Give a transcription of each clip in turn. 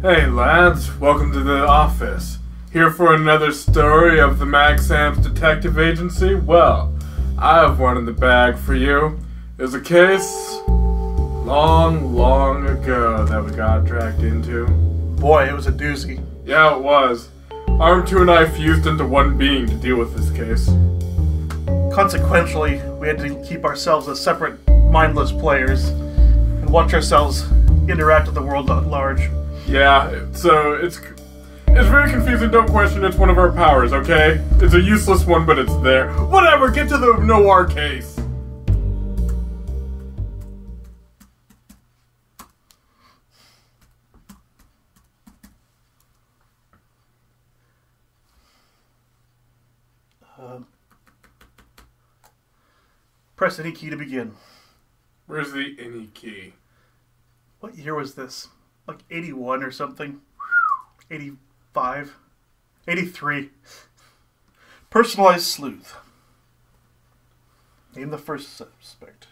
Hey lads, welcome to the office. Here for another story of the Mag Sam's Detective Agency? Well, I have one in the bag for you. There's a case long ago that we got dragged into. Boy, it was a doozy. Yeah, it was. Arm 2 and I fused into one being to deal with this case. Consequently, we had to keep ourselves as separate, mindless players and watch ourselves interact with the world at large. Yeah, so it's very confusing. Don't question it's one of our powers, okay? It's a useless one, but it's there. Whatever, get to the noir case. Press any key to begin. Where's the any key? What year was this? Like 81 or something? 85? 83. Personalized sleuth. Name the first suspect.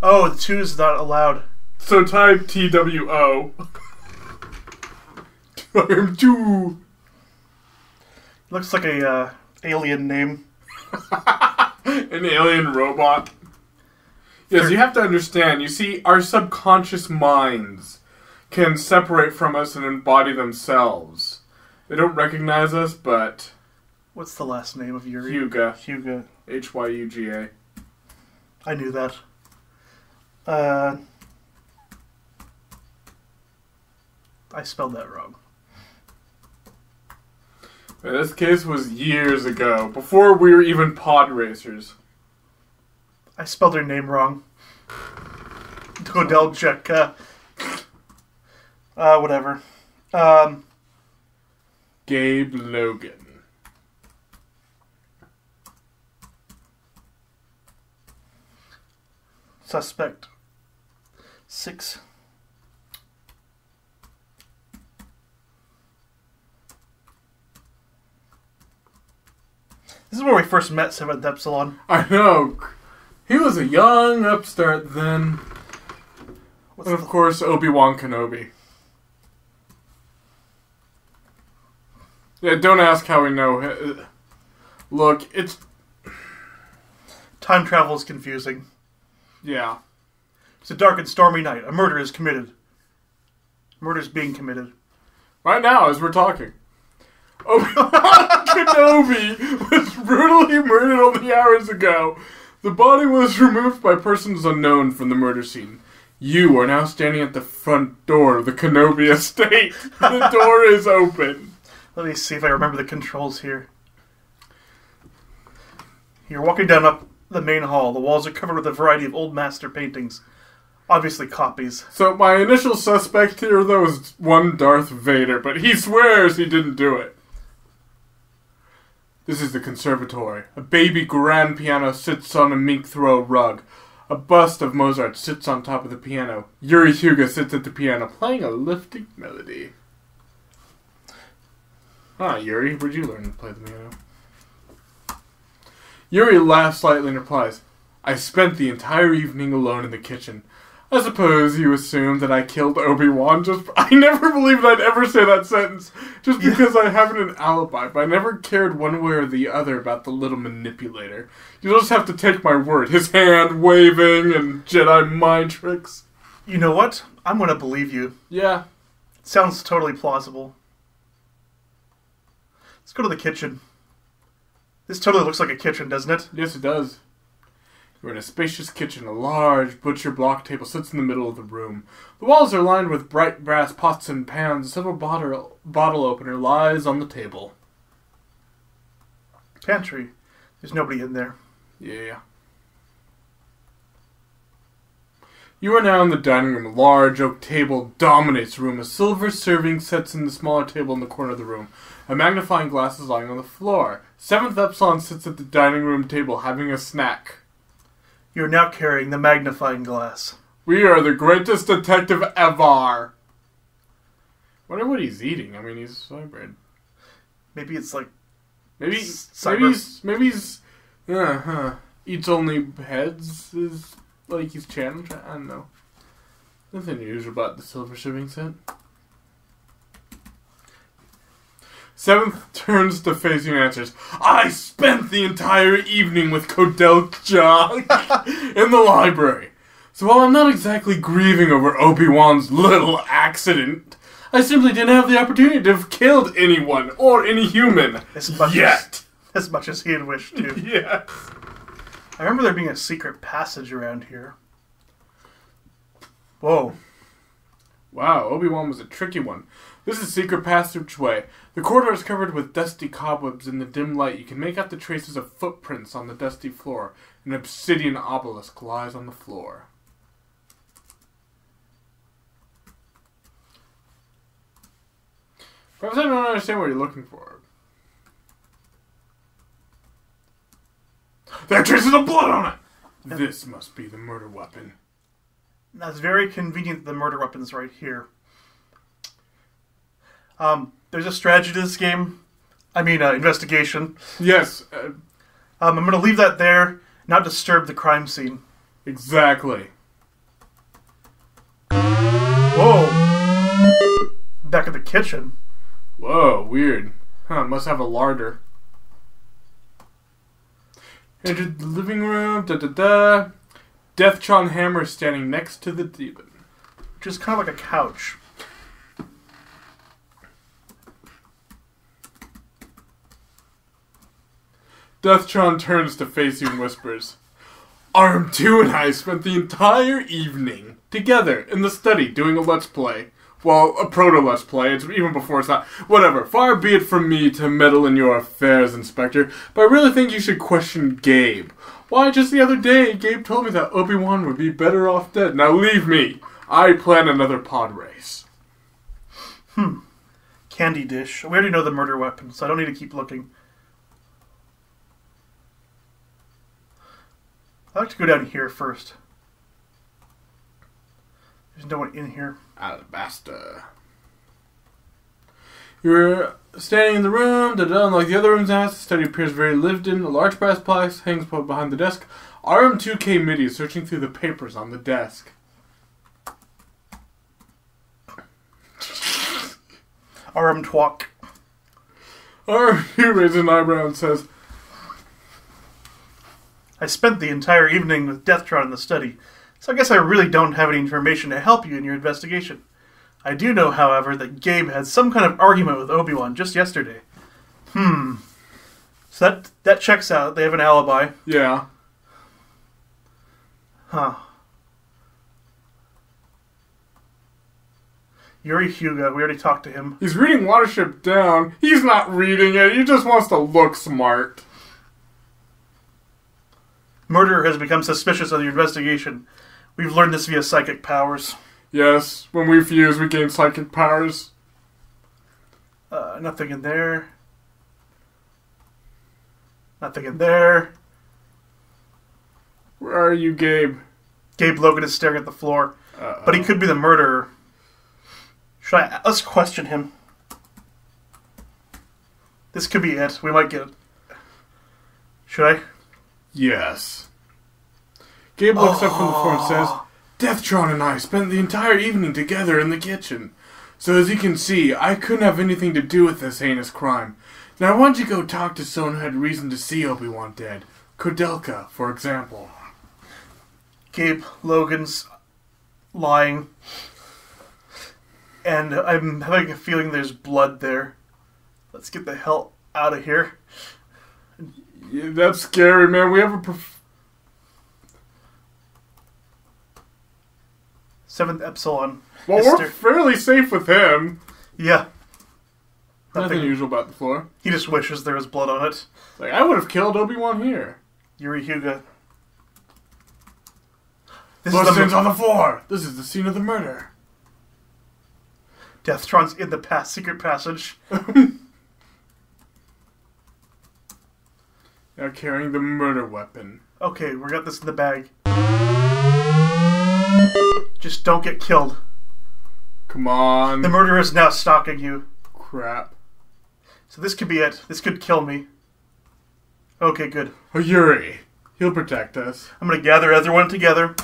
Oh, the 2 is not allowed. So type TWO. I'm 2. Looks like a alien name. An alien robot. Yes, you have to understand. You see, our subconscious minds can separate from us and embody themselves. They don't recognize us, but... What's the last name of Yuri? Hyuga. Hyuga. Hyuga. I knew that. I spelled that wrong. This case was years ago, before we were even pod racers. I spelled her name wrong. Godeljka. Whatever. Gabe Logan. Suspect 6. This is where we first met 7th Epsilon. I know. He was a young upstart then. And of course, Obi-Wan Kenobi. Yeah, don't ask how we know. Look, it's... Time travel is confusing. Yeah. It's a dark and stormy night. A murder is committed. Murder is being committed. Right now, as we're talking. Obi-Wan Kenobi was brutally murdered only hours ago. The body was removed by persons unknown from the murder scene. You are now standing at the front door of the Kenobi estate. The door is open. Let me see if I remember the controls here. You're walking down up the main hall. The walls are covered with a variety of old master paintings. Obviously copies. So my initial suspect here, though, is one Darth Vader, but he swears he didn't do it. This is the conservatory. A baby grand piano sits on a mink throw rug. A bust of Mozart sits on top of the piano. Yuri Hyuga sits at the piano, playing a lifting melody. Ah, Yuri, where'd you learn to play the piano? Yuri laughs slightly and replies, I spent the entire evening alone in the kitchen. I suppose you assumed that I killed Obi-Wan I never believed I'd ever say that sentence, just because I have an alibi, but I never cared one way or the other about the little manipulator. You'll just have to take my word. His hand waving and Jedi mind tricks. You know what? I'm going to believe you. Yeah. Sounds totally plausible. Let's go to the kitchen. This totally looks like a kitchen, doesn't it? Yes, it does. You're in a spacious kitchen. A large butcher block table sits in the middle of the room. The walls are lined with bright brass pots and pans. A silver bottle opener lies on the table. Pantry. There's nobody in there. Yeah. You are now in the dining room. A large oak table dominates the room. A silver serving sets in the smaller table in the corner of the room. A magnifying glass is lying on the floor. 7th Epsilon sits at the dining room table having a snack. You are now carrying the magnifying glass. We are the greatest detective ever. Wonder what he's eating. I mean, he's hybrid. Maybe it's like Maybe he's eats only heads is like he's challenged. I don't know. Nothing unusual about the silver shipping set. Seventh turns to face you and answers. I spent the entire evening with Kodelka in the library. So while I'm not exactly grieving over Obi-Wan's little accident, I simply didn't have the opportunity to have killed anyone or any human as much as he had wished to. Yeah. I remember there being a secret passage around here. Whoa. Wow, Obi-Wan was a tricky one. This is a secret passageway. The corridor is covered with dusty cobwebs. In the dim light, you can make out the traces of footprints on the dusty floor. An obsidian obelisk lies on the floor. Perhaps I don't understand what you're looking for. There are traces of blood on it! This must be the murder weapon. That's very convenient that the murder weapon's right here. There's a strategy to this game. I mean, investigation. Yes. I'm going to leave that there, not disturb the crime scene. Exactly. Whoa. Back in the kitchen. Whoa, weird. Huh, must have a larder. Entered the living room, Deathtron hammer standing next to the demon. Which is kind of like a couch. Deathtron turns to face you and whispers, RM2 and I spent the entire evening together in the study doing a Let's Play. Well, a proto-Let's Play. It's even before it's not. Whatever. Far be it from me to meddle in your affairs, Inspector, but I really think you should question Gabe. Why, just the other day, Gabe told me that Obi-Wan would be better off dead. Now leave me. I plan another pod race. Candy dish. We already know the murder weapon, so I don't need to keep looking. I'd like to go down here first. There's no one in here. Alabasta. You're standing in the room, unlike the other rooms in the house. The study appears very lived in. A large brass box hangs behind the desk. RM2K MIDI is searching through the papers on the desk. RM Twok. RM2 raises an eyebrow and says, I spent the entire evening with Deathtron in the study, so I guess I really don't have any information to help you in your investigation. I do know, however, that Gabe had some kind of argument with Obi-Wan just yesterday. So that checks out. They have an alibi. Yeah. Huh. Yuri Hyuga, we already talked to him. He's reading Watership Down. He's not reading it. He just wants to look smart. Murderer has become suspicious of your investigation. We've learned this via psychic powers. Yes, when we fuse, we gain psychic powers. Nothing in there. Nothing in there. Where are you, Gabe? Gabe Logan is staring at the floor. Uh-oh. But he could be the murderer. Let's question him. This could be it. We might get it. Should I? Yes. Gabe looks up from the floor and says, Deathtron and I spent the entire evening together in the kitchen. So as you can see, I couldn't have anything to do with this heinous crime. Now why don't you go talk to someone who had reason to see Obi-Wan dead? Kodelka, for example. Gabe Logan's lying. And I'm having a feeling there's blood there. Let's get the hell out of here. Yeah, that's scary, man. We have a... 7th Epsilon. Well, we're fairly safe with him. Yeah. Nothing unusual about the floor. He just wishes there was blood on it. Like, I would have killed Obi-Wan here. Yuri Hyuga. Bloodstains on the floor. This is the scene of the murder. Deathtron's in the secret passage. Now carrying the murder weapon. Okay, we got this in the bag. Just don't get killed. Come on. The murderer is now stalking you. Crap. So this could be it. This could kill me. Okay, good. Oh, Yuri. He'll protect us. I'm going to gather everyone together.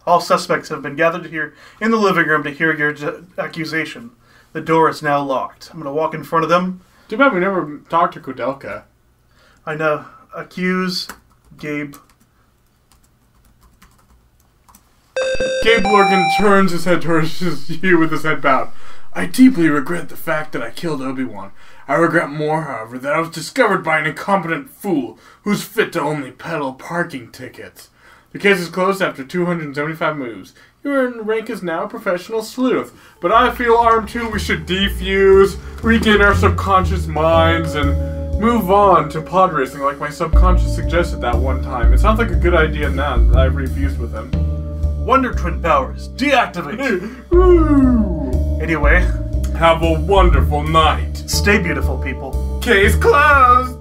All suspects have been gathered here in the living room to hear your accusation. The door is now locked. I'm going to walk in front of them. Too bad we never talked to Kodelka. I know. Accuse Gabe. Gabe Lorgan turns his head towards you with his head bowed. I deeply regret the fact that I killed Obi-Wan. I regret more, however, that I was discovered by an incompetent fool who's fit to only peddle parking tickets. The case is closed after 275 moves. Your rank is now a professional sleuth, but I feel Arm 2 we should defuse, regain our subconscious minds, and move on to pod racing like my subconscious suggested that one time. It sounds like a good idea now that I've refused with him. Wonder Twin powers, deactivate! Woo! Anyway, have a wonderful night. Stay beautiful, people. Case closed!